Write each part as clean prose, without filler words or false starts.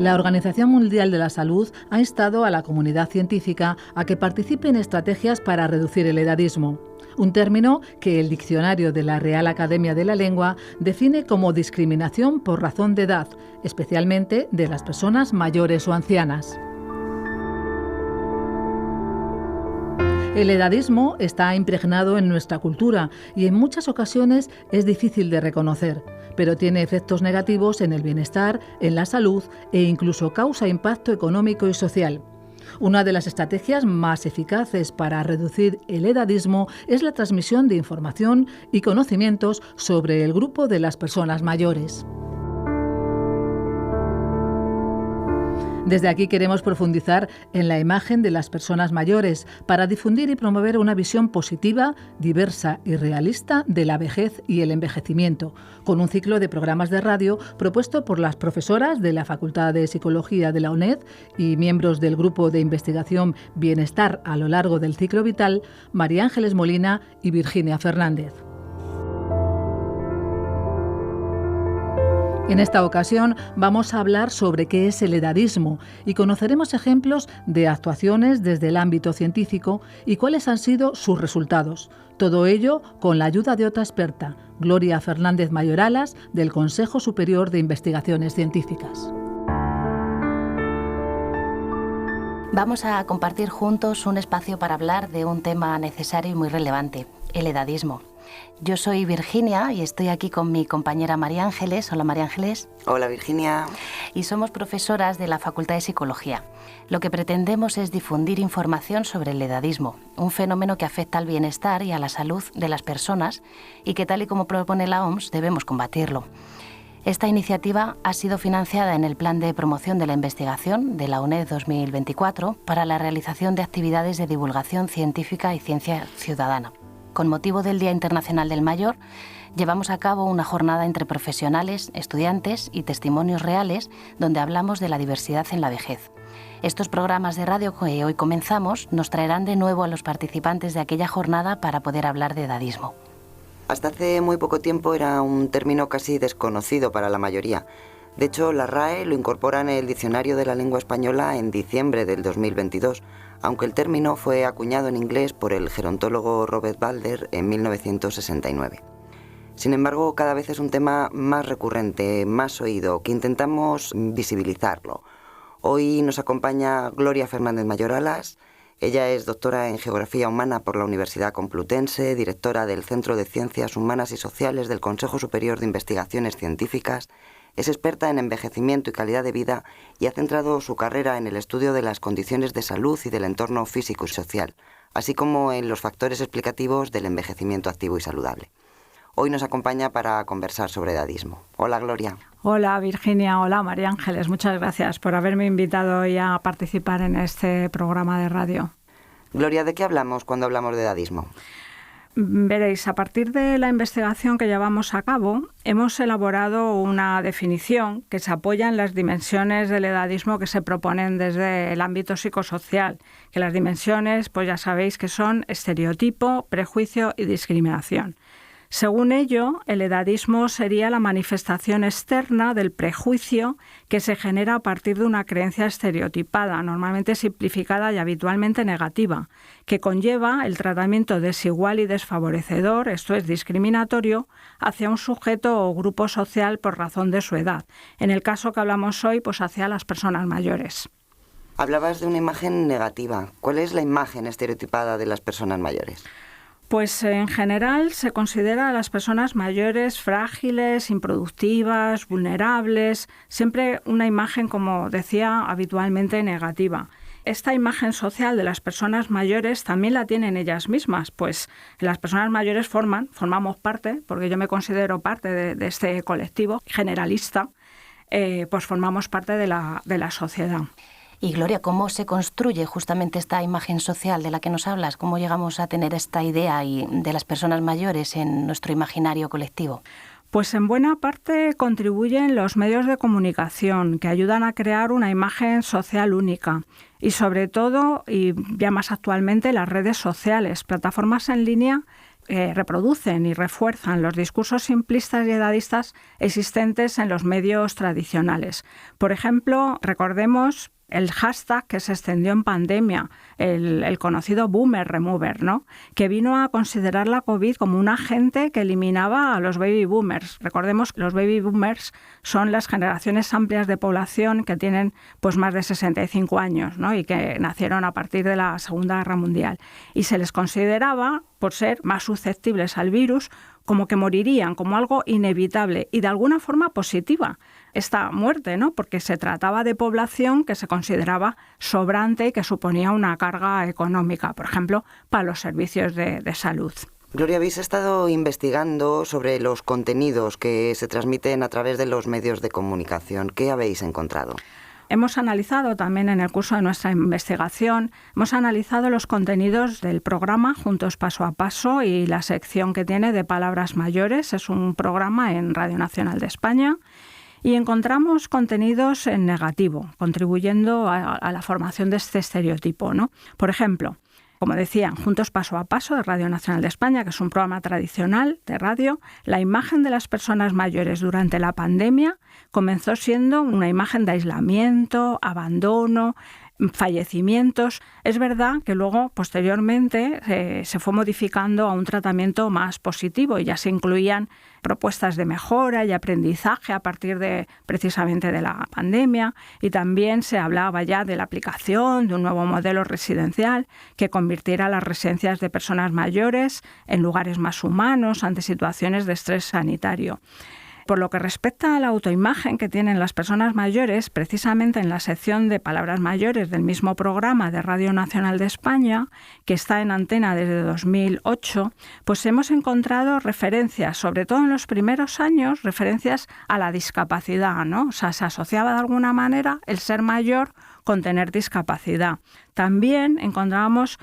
La Organización Mundial de la Salud ha instado a la comunidad científica a que participe en estrategias para reducir el edadismo, un término que el diccionario de la Real Academia de la Lengua define como discriminación por razón de edad, especialmente de las personas mayores o ancianas. El edadismo está impregnado en nuestra cultura y en muchas ocasiones es difícil de reconocer, pero tiene efectos negativos en el bienestar, en la salud e incluso causa impacto económico y social. Una de las estrategias más eficaces para reducir el edadismo es la transmisión de información y conocimientos sobre el grupo de las personas mayores. Desde aquí queremos profundizar en la imagen de las personas mayores para difundir y promover una visión positiva, diversa y realista de la vejez y el envejecimiento, con un ciclo de programas de radio propuesto por las profesoras de la Facultad de Psicología de la UNED y miembros del Grupo de Investigación Bienestar a lo largo del ciclo vital, María Ángeles Molina y Virginia Fernández. En esta ocasión vamos a hablar sobre qué es el edadismo y conoceremos ejemplos de actuaciones desde el ámbito científico y cuáles han sido sus resultados. Todo ello con la ayuda de otra experta, Gloria Fernández Mayoralas, del Consejo Superior de Investigaciones Científicas. Vamos a compartir juntos un espacio para hablar de un tema necesario y muy relevante, el edadismo. Yo soy Virginia y estoy aquí con mi compañera María Ángeles. Hola, María Ángeles. Hola, Virginia. Y somos profesoras de la Facultad de Psicología. Lo que pretendemos es difundir información sobre el edadismo, un fenómeno que afecta al bienestar y a la salud de las personas y que, tal y como propone la OMS, debemos combatirlo. Esta iniciativa ha sido financiada en el Plan de Promoción de la Investigación de la UNED 2024 para la realización de actividades de divulgación científica y ciencia ciudadana. Con motivo del Día Internacional del Mayor, llevamos a cabo una jornada entre profesionales, estudiantes y testimonios reales donde hablamos de la diversidad en la vejez. Estos programas de radio que hoy comenzamos nos traerán de nuevo a los participantes de aquella jornada para poder hablar de edadismo. Hasta hace muy poco tiempo era un término casi desconocido para la mayoría. De hecho, la RAE lo incorpora en el Diccionario de la Lengua Española en diciembre del 2022, aunque el término fue acuñado en inglés por el gerontólogo Robert Balder en 1969. Sin embargo, cada vez es un tema más recurrente, más oído, que intentamos visibilizarlo. Hoy nos acompaña Gloria Fernández Mayoralas. Ella es doctora en Geografía Humana por la Universidad Complutense, directora del Centro de Ciencias Humanas y Sociales del Consejo Superior de Investigaciones Científicas. Es experta en envejecimiento y calidad de vida y ha centrado su carrera en el estudio de las condiciones de salud y del entorno físico y social, así como en los factores explicativos del envejecimiento activo y saludable. Hoy nos acompaña para conversar sobre edadismo. Hola, Gloria. Hola, Virginia. Hola, María Ángeles. Muchas gracias por haberme invitado hoy a participar en este programa de radio. Gloria, ¿de qué hablamos cuando hablamos de edadismo? Veréis, a partir de la investigación que llevamos a cabo, hemos elaborado una definición que se apoya en las dimensiones del edadismo que se proponen desde el ámbito psicosocial, que las dimensiones, pues ya sabéis que son estereotipo, prejuicio y discriminación. Según ello, el edadismo sería la manifestación externa del prejuicio que se genera a partir de una creencia estereotipada, normalmente simplificada y habitualmente negativa, que conlleva el tratamiento desigual y desfavorecedor, esto es discriminatorio, hacia un sujeto o grupo social por razón de su edad. En el caso que hablamos hoy, pues hacia las personas mayores. Hablabas de una imagen negativa. ¿Cuál es la imagen estereotipada de las personas mayores? Pues en general se considera a las personas mayores frágiles, improductivas, vulnerables, siempre una imagen, como decía, habitualmente negativa. Esta imagen social de las personas mayores también la tienen ellas mismas, pues las personas mayores formamos parte, porque yo me considero parte de este colectivo generalista, pues formamos parte de la sociedad. Y Gloria, ¿cómo se construye justamente esta imagen social de la que nos hablas? ¿Cómo llegamos a tener esta idea de las personas mayores en nuestro imaginario colectivo? Pues en buena parte contribuyen los medios de comunicación que ayudan a crear una imagen social única y sobre todo, y ya más actualmente, las redes sociales, plataformas en línea reproducen y refuerzan los discursos simplistas y edadistas existentes en los medios tradicionales. Por ejemplo, recordemos el hashtag que se extendió en pandemia, el conocido Boomer Remover, ¿no? Que vino a considerar la COVID como un agente que eliminaba a los baby boomers. Recordemos que los baby boomers son las generaciones amplias de población que tienen pues más de 65 años, ¿no? Y que nacieron a partir de la Segunda Guerra Mundial. Y se les consideraba, por ser más susceptibles al virus, como que morirían, como algo inevitable y de alguna forma positiva esta muerte, ¿no? Porque se trataba de población que se consideraba sobrante y que suponía una carga económica, por ejemplo, para los servicios de salud. Gloria, habéis estado investigando sobre los contenidos que se transmiten a través de los medios de comunicación. ¿Qué habéis encontrado? Hemos analizado también en el curso de nuestra investigación, hemos analizado los contenidos del programa Juntos Paso a Paso y la sección que tiene de Palabras Mayores. Es un programa en Radio Nacional de España y encontramos contenidos en negativo, contribuyendo a la formación de este estereotipo, ¿no? Por ejemplo, como decían, Juntos Paso a Paso de Radio Nacional de España, que es un programa tradicional de radio, la imagen de las personas mayores durante la pandemia comenzó siendo una imagen de aislamiento, abandono, fallecimientos. Es verdad que luego, posteriormente, se fue modificando a un tratamiento más positivo y ya se incluían propuestas de mejora y aprendizaje a partir de precisamente de la pandemia, y también se hablaba ya de la aplicación de un nuevo modelo residencial que convirtiera las residencias de personas mayores en lugares más humanos ante situaciones de estrés sanitario. Por lo que respecta a la autoimagen que tienen las personas mayores, precisamente en la sección de Palabras Mayores del mismo programa de Radio Nacional de España, que está en antena desde 2008, pues hemos encontrado referencias, sobre todo en los primeros años, referencias a la discapacidad, ¿no? O sea, se asociaba de alguna manera el ser mayor con tener discapacidad. También encontrábamos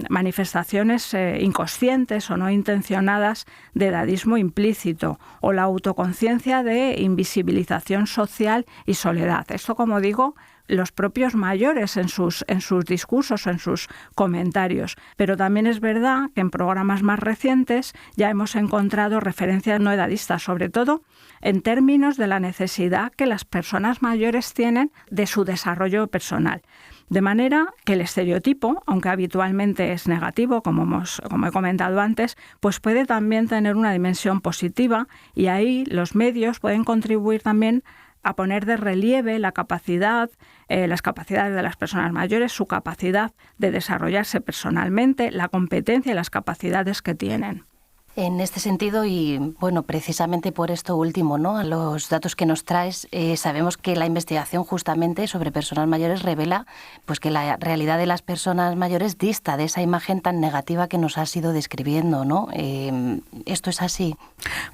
manifestaciones inconscientes o no intencionadas de edadismo implícito o la autoconciencia de invisibilización social y soledad. Esto, como digo, los propios mayores en sus discursos, en sus comentarios. Pero también es verdad que en programas más recientes ya hemos encontrado referencias no edadistas, sobre todo en términos de la necesidad que las personas mayores tienen de su desarrollo personal. De manera que el estereotipo, aunque habitualmente es negativo, como he comentado antes, pues puede también tener una dimensión positiva, y ahí los medios pueden contribuir también a poner de relieve la capacidad, las capacidades de las personas mayores, su capacidad de desarrollarse personalmente, la competencia y las capacidades que tienen. En este sentido, y bueno, precisamente por esto último, ¿no? Los datos que nos traes, sabemos que la investigación justamente sobre personas mayores revela pues que la realidad de las personas mayores dista de esa imagen tan negativa que nos has ido describiendo, ¿no? ¿Esto es así?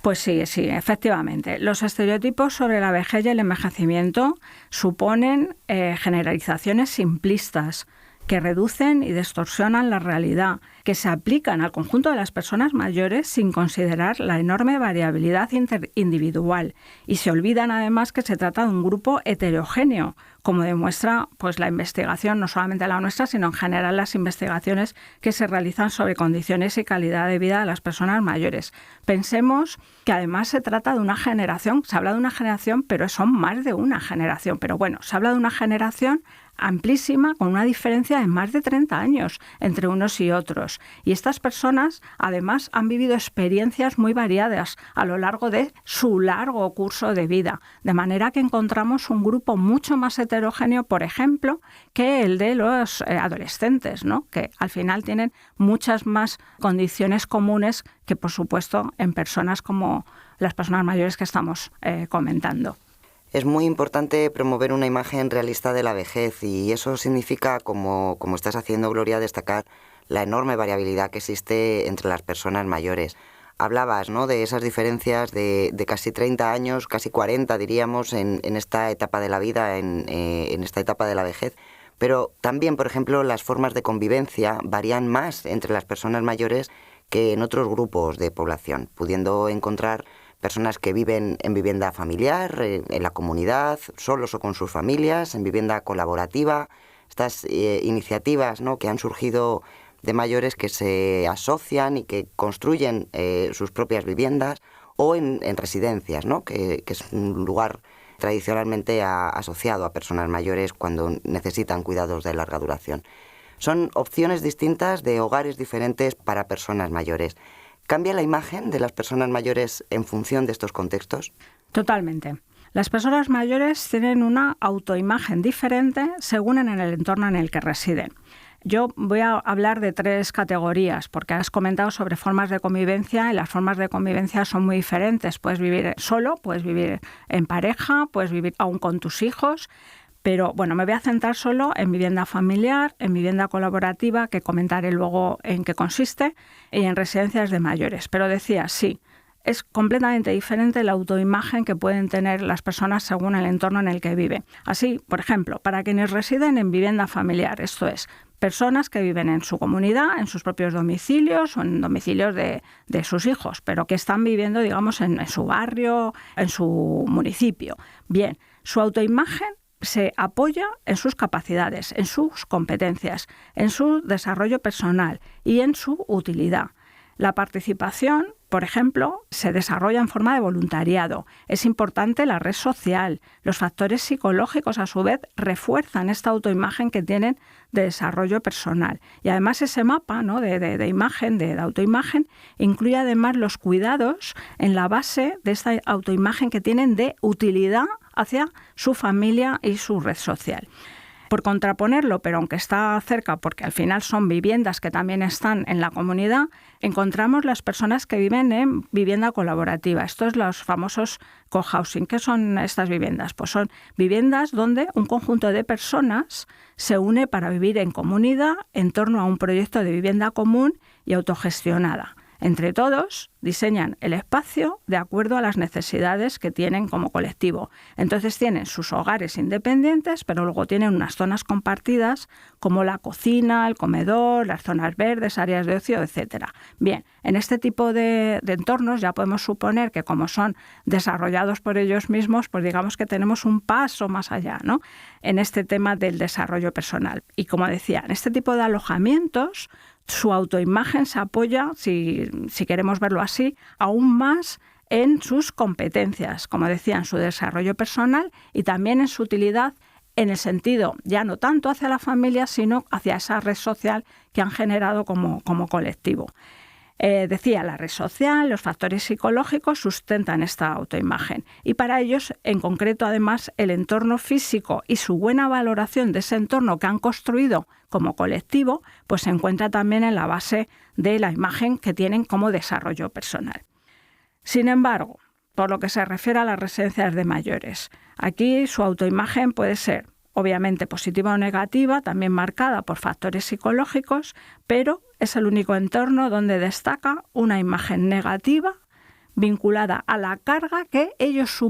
Pues sí, efectivamente. Los estereotipos sobre la vejez y el envejecimiento suponen generalizaciones simplistas que reducen y distorsionan la realidad, que se aplican al conjunto de las personas mayores sin considerar la enorme variabilidad individual, y se olvidan además que se trata de un grupo heterogéneo, como demuestra pues la investigación, no solamente la nuestra, sino en general las investigaciones que se realizan sobre condiciones y calidad de vida de las personas mayores. Pensemos que además se trata de una generación, se habla de una generación, pero son más de una generación, pero bueno, se habla de una generación amplísima, con una diferencia de más de 30 años entre unos y otros. Y estas personas, además, han vivido experiencias muy variadas a lo largo de su largo curso de vida, de manera que encontramos un grupo mucho más heterogéneo, por ejemplo, que el de los adolescentes, ¿no? Que al final tienen muchas más condiciones comunes que, por supuesto, en personas como las personas mayores que estamos comentando. Es muy importante promover una imagen realista de la vejez, y eso significa, como estás haciendo, Gloria, destacar la enorme variabilidad que existe entre las personas mayores. Hablabas, ¿no?, de esas diferencias de casi 30 años, casi 40 diríamos, en esta etapa de la vida, en esta etapa de la vejez. Pero también, por ejemplo, las formas de convivencia varían más entre las personas mayores que en otros grupos de población, pudiendo encontrar personas que viven en vivienda familiar, en la comunidad, solos o con sus familias, en vivienda colaborativa. Estas iniciativas, ¿no?, que han surgido de mayores que se asocian y que construyen sus propias viviendas o en residencias, ¿no? que es un lugar tradicionalmente asociado a personas mayores cuando necesitan cuidados de larga duración. Son opciones distintas de hogares diferentes para personas mayores. ¿Cambia la imagen de las personas mayores en función de estos contextos? Totalmente. Las personas mayores tienen una autoimagen diferente según en el entorno en el que residen. Yo voy a hablar de 3 categorías, porque has comentado sobre formas de convivencia y las formas de convivencia son muy diferentes. Puedes vivir solo, puedes vivir en pareja, puedes vivir aún con tus hijos, pero bueno, me voy a centrar solo en vivienda familiar, en vivienda colaborativa, que comentaré luego en qué consiste, y en residencias de mayores. Pero decía, sí, es completamente diferente la autoimagen que pueden tener las personas según el entorno en el que viven. Así, por ejemplo, para quienes residen en vivienda familiar, esto es, personas que viven en su comunidad, en sus propios domicilios o en domicilios de sus hijos, pero que están viviendo, digamos, en su barrio, en su municipio. Bien, su autoimagen se apoya en sus capacidades, en sus competencias, en su desarrollo personal y en su utilidad. La participación, por ejemplo, se desarrolla en forma de voluntariado. Es importante la red social. Los factores psicológicos, a su vez, refuerzan esta autoimagen que tienen de desarrollo personal. Y además ese mapa, ¿no?, de imagen, de autoimagen, incluye además los cuidados en la base de esta autoimagen que tienen de utilidad hacia su familia y su red social. Por contraponerlo, pero aunque está cerca, porque al final son viviendas que también están en la comunidad, encontramos las personas que viven en vivienda colaborativa. Estos los famosos cohousing. ¿Qué son estas viviendas? Pues son viviendas donde un conjunto de personas se une para vivir en comunidad en torno a un proyecto de vivienda común y autogestionada. Entre todos diseñan el espacio de acuerdo a las necesidades que tienen como colectivo. Entonces tienen sus hogares independientes, pero luego tienen unas zonas compartidas como la cocina, el comedor, las zonas verdes, áreas de ocio, etc. Bien, en este tipo de entornos ya podemos suponer que como son desarrollados por ellos mismos, pues digamos que tenemos un paso más allá, ¿no?, en este tema del desarrollo personal. Y como decía, en este tipo de alojamientos su autoimagen se apoya, si queremos verlo así, aún más en sus competencias, como decía, en su desarrollo personal y también en su utilidad en el sentido ya no tanto hacia la familia, sino hacia esa red social que han generado como colectivo. Decía, la red social, los factores psicológicos sustentan esta autoimagen y para ellos, en concreto, además, el entorno físico y su buena valoración de ese entorno que han construido como colectivo, pues se encuentra también en la base de la imagen que tienen como desarrollo personal. Sin embargo, por lo que se refiere a las residencias de mayores, aquí su autoimagen puede ser obviamente positiva o negativa, también marcada por factores psicológicos, pero es el único entorno donde destaca una imagen negativa vinculada a la carga que ellos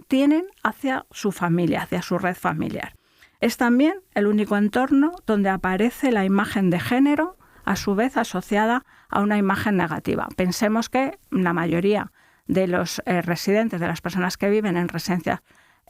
tienen hacia su familia, hacia su red familiar. Es también el único entorno donde aparece la imagen de género, a su vez asociada a una imagen negativa. Pensemos que la mayoría de los residentes, de las personas que viven en residencias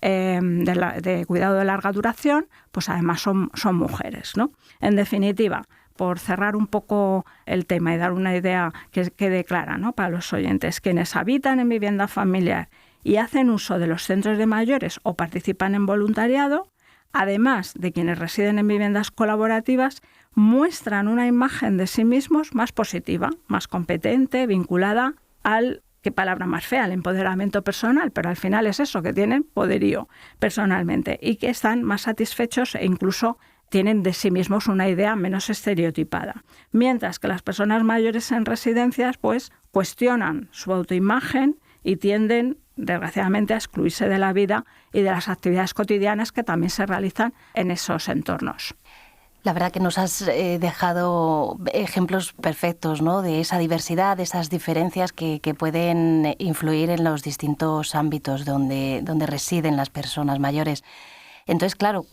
de cuidado de larga duración, pues además son mujeres, ¿no? En definitiva, por cerrar un poco el tema y dar una idea que quede clara, ¿no?, para los oyentes, quienes habitan en vivienda familiar y hacen uso de los centros de mayores o participan en voluntariado, además de quienes residen en viviendas colaborativas, muestran una imagen de sí mismos más positiva, más competente, vinculada al, qué palabra más fea, el empoderamiento personal, pero al final es eso, que tienen poderío personalmente y que están más satisfechos e incluso tienen de sí mismos una idea menos estereotipada. Mientras que las personas mayores en residencias pues cuestionan su autoimagen y tienden, desgraciadamente, a excluirse de la vida y de las actividades cotidianas que también se realizan en esos entornos. La verdad que nos has dejado ejemplos perfectos, ¿no?, de esa diversidad, de esas diferencias que pueden influir en los distintos ámbitos donde residen las personas mayores. Entonces, claro,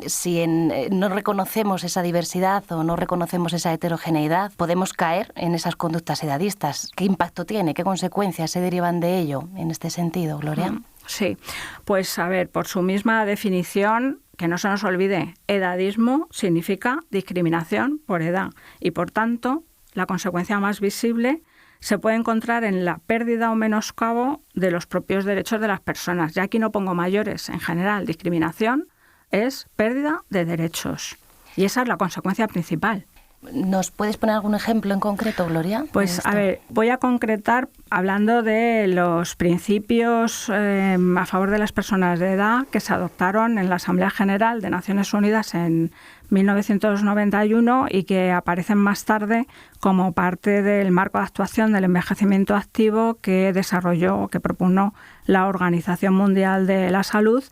si no reconocemos esa diversidad o no reconocemos esa heterogeneidad, podemos caer en esas conductas edadistas. ¿Qué impacto tiene? ¿Qué consecuencias se derivan de ello en este sentido, Gloria? Sí, pues a ver, por su misma definición, que no se nos olvide, edadismo significa discriminación por edad y, por tanto, la consecuencia más visible se puede encontrar en la pérdida o menoscabo de los propios derechos de las personas. Ya aquí no pongo mayores, en general, discriminación es pérdida de derechos. Y esa es la consecuencia principal. ¿Nos puedes poner algún ejemplo en concreto, Gloria? Pues a ver, voy a concretar hablando de los principios a favor de las personas de edad que se adoptaron en la Asamblea General de Naciones Unidas en 1991 y que aparecen más tarde como parte del marco de actuación del envejecimiento activo que desarrolló, que propuso la Organización Mundial de la Salud,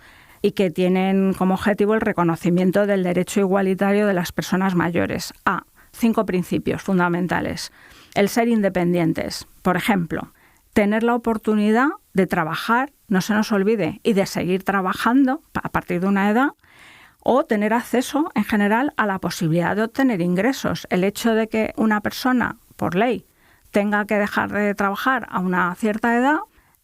y que tienen como objetivo el reconocimiento del derecho igualitario de las personas mayores a 5 principios fundamentales. El ser independientes, por ejemplo, tener la oportunidad de trabajar, no se nos olvide, y de seguir trabajando a partir de una edad, o tener acceso en general a la posibilidad de obtener ingresos. El hecho de que una persona, por ley, tenga que dejar de trabajar a una cierta edad,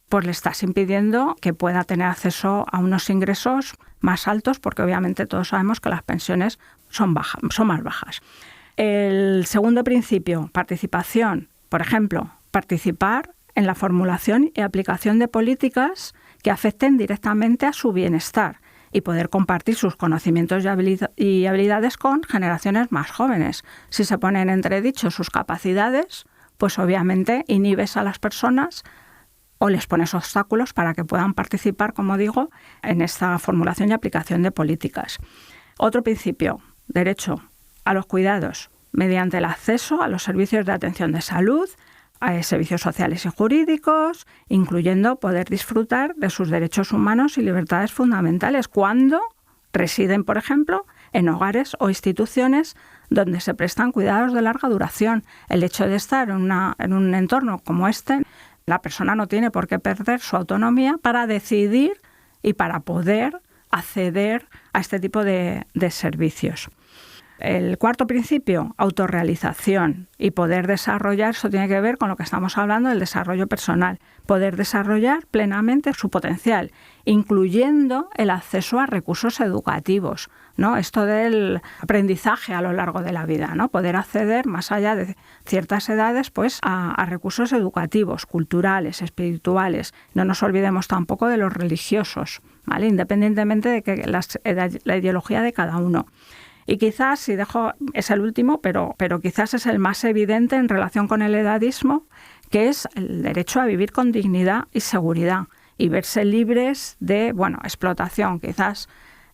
pues le estás impidiendo que pueda tener acceso a unos ingresos más altos, porque obviamente todos sabemos que las pensiones son más bajas. El segundo principio, participación. Por ejemplo, participar en la formulación y aplicación de políticas que afecten directamente a su bienestar y poder compartir sus conocimientos y habilidades con generaciones más jóvenes. Si se ponen en entredicho sus capacidades, pues obviamente inhibes a las personas o les pones obstáculos para que puedan participar, como digo, en esta formulación y aplicación de políticas. Otro principio, derecho a los cuidados, mediante el acceso a los servicios de atención de salud, a servicios sociales y jurídicos, incluyendo poder disfrutar de sus derechos humanos y libertades fundamentales cuando residen, por ejemplo, en hogares o instituciones donde se prestan cuidados de larga duración. El hecho de estar en un entorno como este, la persona no tiene por qué perder su autonomía para decidir y para poder acceder a este tipo de servicios. El cuarto principio, autorrealización y poder desarrollar, eso tiene que ver con lo que estamos hablando del desarrollo personal, poder desarrollar plenamente su potencial, incluyendo el acceso a recursos educativos, ¿no? Esto del aprendizaje a lo largo de la vida, ¿no? Poder acceder más allá de ciertas edades, pues a recursos educativos, culturales, espirituales. No nos olvidemos tampoco de los religiosos, ¿vale? Independientemente de que la ideología de cada uno. Y quizás, si dejo, es el último, pero quizás es el más evidente en relación con el edadismo, que es el derecho a vivir con dignidad y seguridad y verse libres de, explotación. Quizás,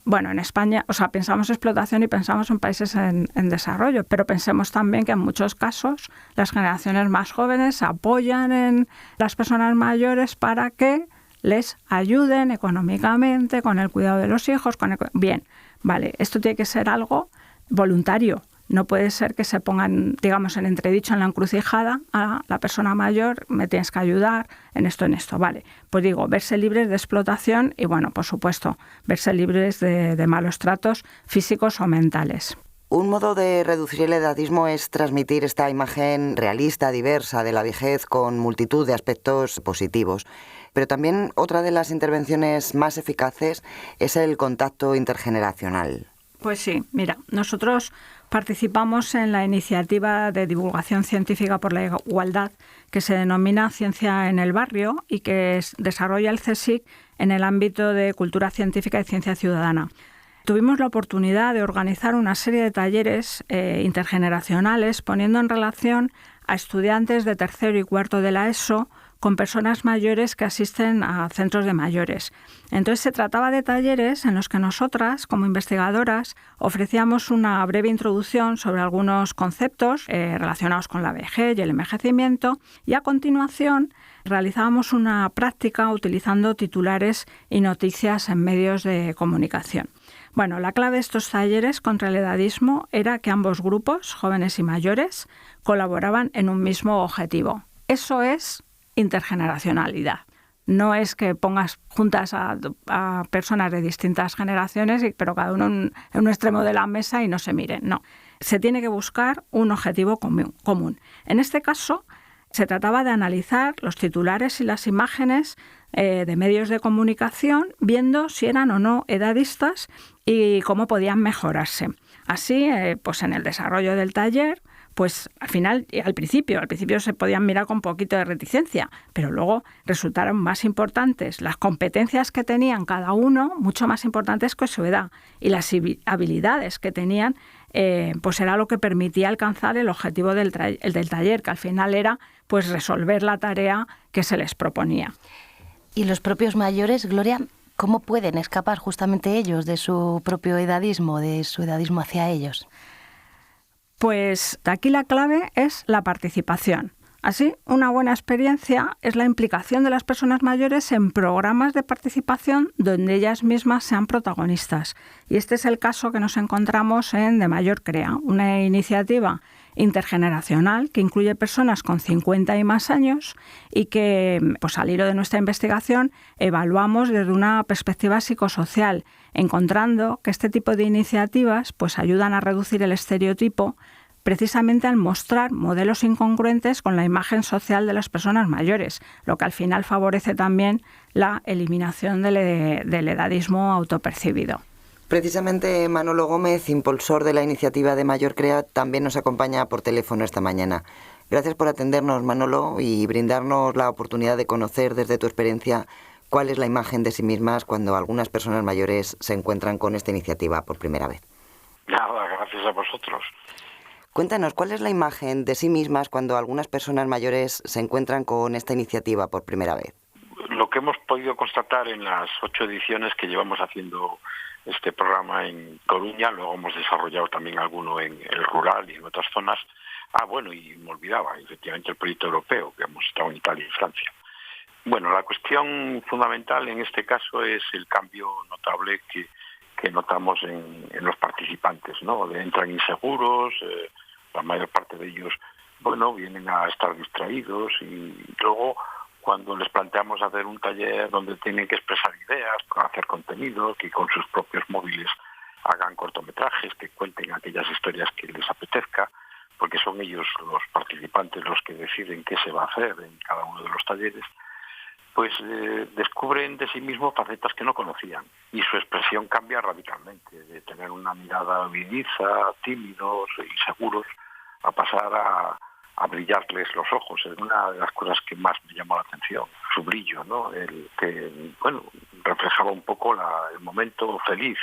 en España, pensamos explotación y pensamos en países en desarrollo, pero pensemos también que en muchos casos las generaciones más jóvenes apoyan en las personas mayores para que les ayuden económicamente con el cuidado de los hijos. Bien, vale, esto tiene que ser algo voluntario. No puede ser que se pongan, digamos, en entredicho, en la encrucijada a la persona mayor, me tienes que ayudar en esto, vale. Pues digo, verse libres de explotación y, por supuesto, verse libres de malos tratos físicos o mentales. Un modo de reducir el edadismo es transmitir esta imagen realista, diversa de la vejez con multitud de aspectos positivos. Pero también otra de las intervenciones más eficaces es el contacto intergeneracional. Pues sí, mira, nosotros participamos en la iniciativa de divulgación científica por la igualdad que se denomina Ciencia en el Barrio y que desarrolla el CSIC en el ámbito de cultura científica y ciencia ciudadana. Tuvimos la oportunidad de organizar una serie de talleres intergeneracionales poniendo en relación a estudiantes de tercero y cuarto de la ESO con personas mayores que asisten a centros de mayores. Entonces se trataba de talleres en los que nosotras, como investigadoras, ofrecíamos una breve introducción sobre algunos conceptos relacionados con la vejez y el envejecimiento y a continuación realizábamos una práctica utilizando titulares y noticias en medios de comunicación. La clave de estos talleres contra el edadismo era que ambos grupos, jóvenes y mayores, colaboraban en un mismo objetivo. Eso es intergeneracionalidad. No es que pongas juntas a personas de distintas generaciones, pero cada uno en un extremo de la mesa y no se miren. No, se tiene que buscar un objetivo común. En este caso, se trataba de analizar los titulares y las imágenes de medios de comunicación, viendo si eran o no edadistas y cómo podían mejorarse. Así, pues en el desarrollo del taller, pues al principio se podían mirar con un poquito de reticencia, pero luego resultaron más importantes las competencias que tenían cada uno, mucho más importantes que su edad, y las habilidades que tenían, pues era lo que permitía alcanzar el objetivo del taller, que al final era pues resolver la tarea que se les proponía. Y los propios mayores, Gloria, ¿cómo pueden escapar justamente ellos de su propio edadismo, de su edadismo hacia ellos? Pues aquí la clave es la participación. Así, una buena experiencia es la implicación de las personas mayores en programas de participación donde ellas mismas sean protagonistas. Y este es el caso que nos encontramos en De Mayor Crea, una iniciativa intergeneracional que incluye personas con 50 y más años y que, pues al hilo de nuestra investigación, evaluamos desde una perspectiva psicosocial, encontrando que este tipo de iniciativas pues ayudan a reducir el estereotipo precisamente al mostrar modelos incongruentes con la imagen social de las personas mayores, lo que al final favorece también la eliminación del edadismo autopercibido. Precisamente Manolo Gómez, impulsor de la iniciativa de Mayor Crea, también nos acompaña por teléfono esta mañana. Gracias por atendernos, Manolo, y brindarnos la oportunidad de conocer desde tu experiencia cuál es la imagen de sí mismas cuando algunas personas mayores se encuentran con esta iniciativa por primera vez. Nada, gracias a vosotros. Cuéntanos, ¿cuál es la imagen de sí mismas cuando algunas personas mayores se encuentran con esta iniciativa por primera vez? Lo que hemos podido constatar en las 8 ediciones que llevamos haciendo este programa en Coruña, luego hemos desarrollado también alguno en el rural y en otras zonas. Y me olvidaba, efectivamente, el proyecto europeo, que hemos estado en Italia y Francia. Bueno, la cuestión fundamental en este caso es el cambio notable que notamos en los participantes, ¿no? Entran inseguros, la mayor parte de ellos, vienen a estar distraídos y luego cuando les planteamos hacer un taller donde tienen que expresar ideas, hacer contenido, que con sus propios móviles hagan cortometrajes, que cuenten aquellas historias que les apetezca, porque son ellos los participantes los que deciden qué se va a hacer en cada uno de los talleres, pues descubren de sí mismos facetas que no conocían y su expresión cambia radicalmente, de tener una mirada vidiza, tímidos, inseguros, a pasar a brillarles los ojos. Es una de las cosas que más me llamó la atención, su brillo, ¿no? El que, reflejaba un poco el momento feliz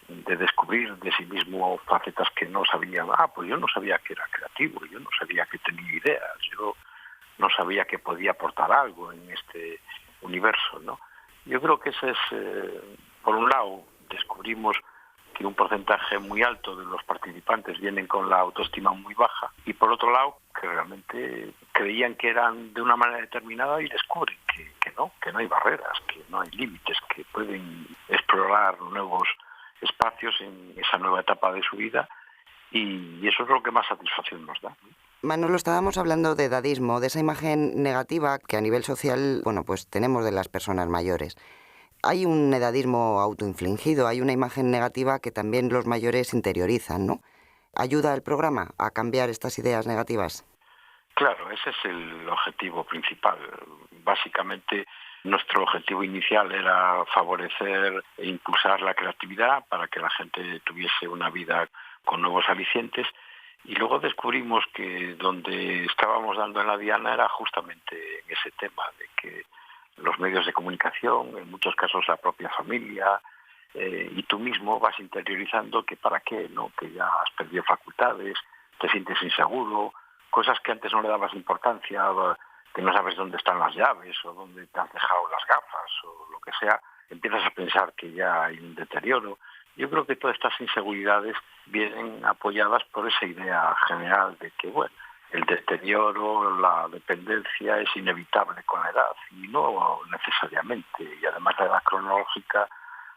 de descubrir de sí mismo facetas que no sabían. Pues yo no sabía que era creativo, yo no sabía que tenía ideas, yo no sabía que podía aportar algo en este universo, ¿no? Yo creo que ese es, por un lado, descubrimos que un porcentaje muy alto de los participantes vienen con la autoestima muy baja y por otro lado que realmente creían que eran de una manera determinada y descubren que no hay barreras, que no hay límites, que pueden explorar nuevos espacios en esa nueva etapa de su vida y eso es lo que más satisfacción nos da. Manolo, estábamos hablando de edadismo, de esa imagen negativa que a nivel social, pues tenemos de las personas mayores. Hay un edadismo autoinfligido, hay una imagen negativa que también los mayores interiorizan, ¿no? ¿Ayuda el programa a cambiar estas ideas negativas? Claro, ese es el objetivo principal. Básicamente, nuestro objetivo inicial era favorecer e impulsar la creatividad para que la gente tuviese una vida con nuevos alicientes y luego descubrimos que donde estábamos dando en la diana era justamente en ese tema de que los medios de comunicación, en muchos casos la propia familia, y tú mismo vas interiorizando que para qué, ¿no? Que ya has perdido facultades, te sientes inseguro, cosas que antes no le dabas importancia, que no sabes dónde están las llaves o dónde te has dejado las gafas o lo que sea, empiezas a pensar que ya hay un deterioro. Yo creo que todas estas inseguridades vienen apoyadas por esa idea general de que, el deterioro, la dependencia es inevitable con la edad y no necesariamente. Y además la edad cronológica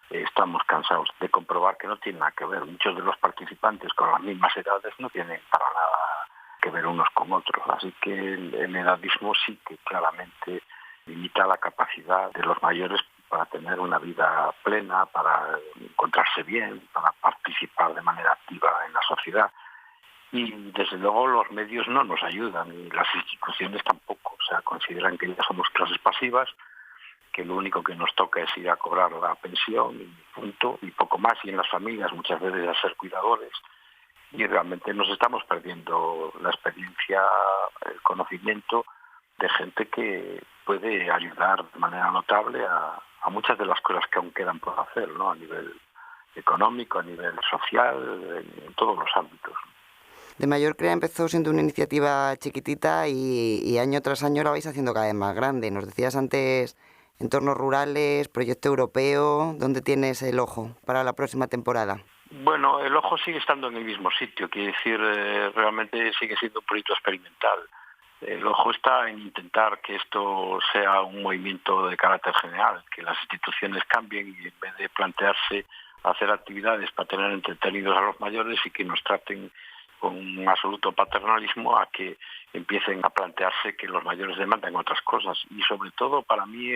estamos cansados de comprobar que no tiene nada que ver. Muchos de los participantes con las mismas edades no tienen para nada que ver unos con otros. Así que el edadismo sí que claramente limita la capacidad de los mayores para tener una vida plena, para encontrarse bien, para participar de manera activa en la sociedad. Y desde luego los medios no nos ayudan y las instituciones tampoco. O sea, consideran que ya somos clases pasivas, que lo único que nos toca es ir a cobrar la pensión y punto, y poco más, y en las familias muchas veces a ser cuidadores, y realmente nos estamos perdiendo la experiencia, el conocimiento de gente que puede ayudar de manera notable a muchas de las cosas que aún quedan por hacer, ¿no? A nivel económico, a nivel social, en todos los ámbitos. De Mallorcrea empezó siendo una iniciativa chiquitita y año tras año la vais haciendo cada vez más grande. Nos decías antes entornos rurales, proyecto europeo. ¿Dónde tienes el ojo para la próxima temporada? Bueno, el ojo sigue estando en el mismo sitio, quiere decir, realmente sigue siendo un proyecto experimental. El ojo está en intentar que esto sea un movimiento de carácter general, que las instituciones cambien y en vez de plantearse hacer actividades para tener entretenidos a los mayores y que nos traten con un absoluto paternalismo, a que empiecen a plantearse que los mayores demandan otras cosas. Y sobre todo, para mí,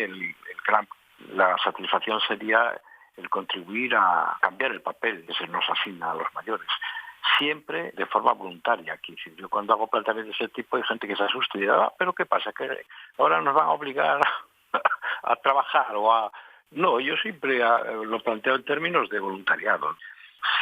la satisfacción sería el contribuir a cambiar el papel que se nos asigna a los mayores, siempre de forma voluntaria. Aquí, yo cuando hago planteamientos de ese tipo hay gente que se asusta y dice, pero ¿qué pasa? ¿Que ahora nos van a obligar a trabajar o a...? No, yo siempre lo planteo en términos de voluntariado.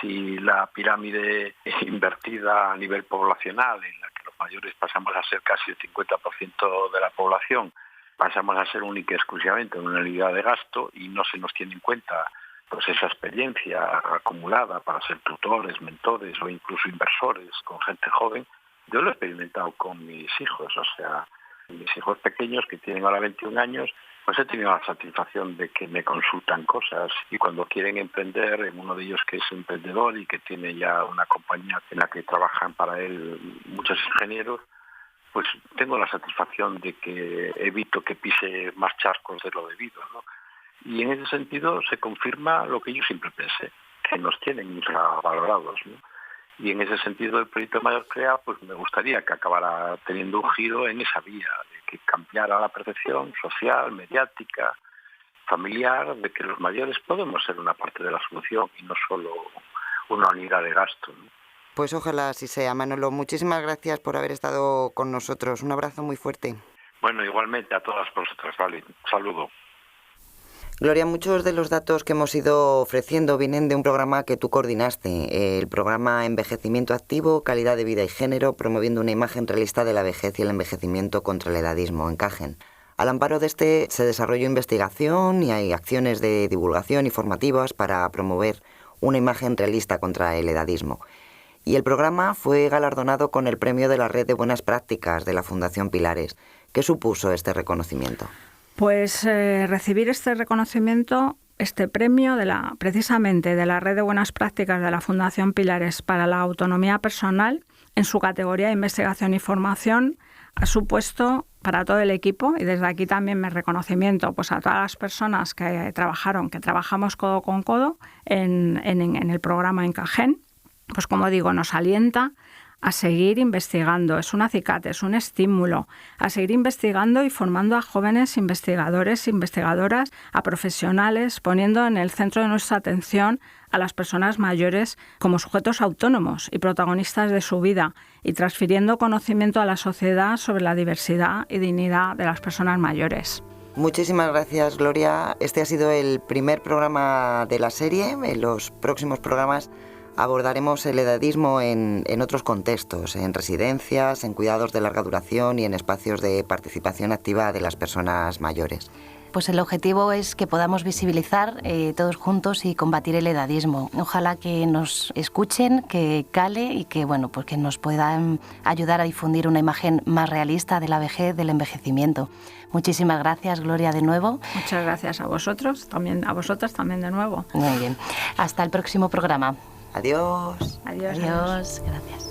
Si la pirámide invertida a nivel poblacional, en la que los mayores pasamos a ser casi el 50% de la población, pasamos a ser única y exclusivamente una unidad de gasto y no se nos tiene en cuenta pues esa experiencia acumulada para ser tutores, mentores o incluso inversores con gente joven, yo lo he experimentado con mis hijos, o sea, mis hijos pequeños que tienen ahora 21 años, pues he tenido la satisfacción de que me consultan cosas y cuando quieren emprender, en uno de ellos que es emprendedor y que tiene ya una compañía en la que trabajan para él muchos ingenieros, pues tengo la satisfacción de que evito que pise más charcos de lo debido, ¿no? Y en ese sentido se confirma lo que yo siempre pensé, que nos tienen infravalorados, ¿no? Y en ese sentido el proyecto Mallorcrea, pues me gustaría que acabara teniendo un giro en esa vía, de que cambiara la percepción social, mediática, familiar, de que los mayores podemos ser una parte de la solución y no solo una unidad de gasto, ¿no? Pues ojalá así sea, Manolo. Muchísimas gracias por haber estado con nosotros. Un abrazo muy fuerte. Bueno, igualmente a todas vosotras, vale. Un saludo. Gloria, muchos de los datos que hemos ido ofreciendo vienen de un programa que tú coordinaste, el programa Envejecimiento Activo, Calidad de Vida y Género, promoviendo una imagen realista de la vejez y el envejecimiento contra el edadismo en Cagen. Al amparo de este se desarrolló investigación y hay acciones de divulgación y formativas para promover una imagen realista contra el edadismo. Y el programa fue galardonado con el premio de la Red de Buenas Prácticas de la Fundación Pilares. ¿Qué supuso este reconocimiento? Pues recibir este reconocimiento, este premio precisamente de la Red de Buenas Prácticas de la Fundación Pilares para la autonomía personal en su categoría de investigación y formación ha supuesto para todo el equipo, y desde aquí también mi reconocimiento pues a todas las personas que trabajamos codo con codo en el programa en Cagen, pues como digo, nos alienta a seguir investigando, es un acicate, es un estímulo, a seguir investigando y formando a jóvenes investigadores e investigadoras, a profesionales, poniendo en el centro de nuestra atención a las personas mayores como sujetos autónomos y protagonistas de su vida y transfiriendo conocimiento a la sociedad sobre la diversidad y dignidad de las personas mayores. Muchísimas gracias, Gloria. Este ha sido el primer programa de la serie. En los próximos programas abordaremos el edadismo en otros contextos, en residencias, en cuidados de larga duración y en espacios de participación activa de las personas mayores. Pues el objetivo es que podamos visibilizar todos juntos y combatir el edadismo. Ojalá que nos escuchen, que cale y que, pues que nos puedan ayudar a difundir una imagen más realista de la vejez, del envejecimiento. Muchísimas gracias, Gloria, de nuevo. Muchas gracias a vosotros, también a vosotras también de nuevo. Muy bien. Hasta el próximo programa. Adiós. Adiós. Gracias.